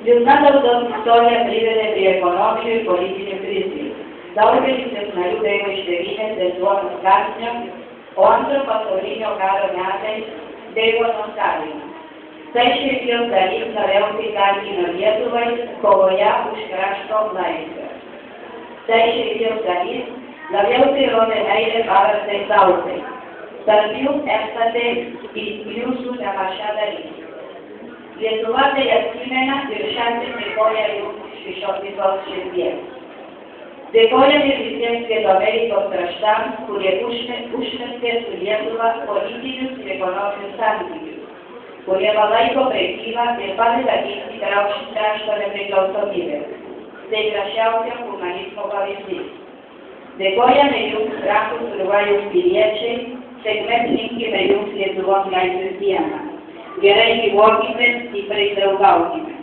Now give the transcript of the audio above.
Ljudnadovdom istorija privrede pri ekonomiji i političnoj krizi. Zauvijek se znaju devojište vine se zvonom kasnjom, o antropatorinjo karo njatej, devonom stavima. Taj še je bio zarim na veliki daljino Ljezovaj, kovo ja už krašto mlajka. Taj še je bio zarim na veliki rode najde bavarce zauvijek. Sarbiu eftate i ljusu na mašadari. Ljezovaτε jaskimena viršante pripojaju šišotitovske zvijet. Pripojanje Hristijanske do Ameriko straštan, kur je uštenske su Ljezova političnu i ekonomiju sankciju, kur je valajko prekiva jer pade da isti krauši strašto nepriglasobive, se izrašavke humanizmova vizi. Pripojanje jug strahu survaju piriječe, segment njimke me jug Ljezovom najzvijena. Gerai uomini si preservavano.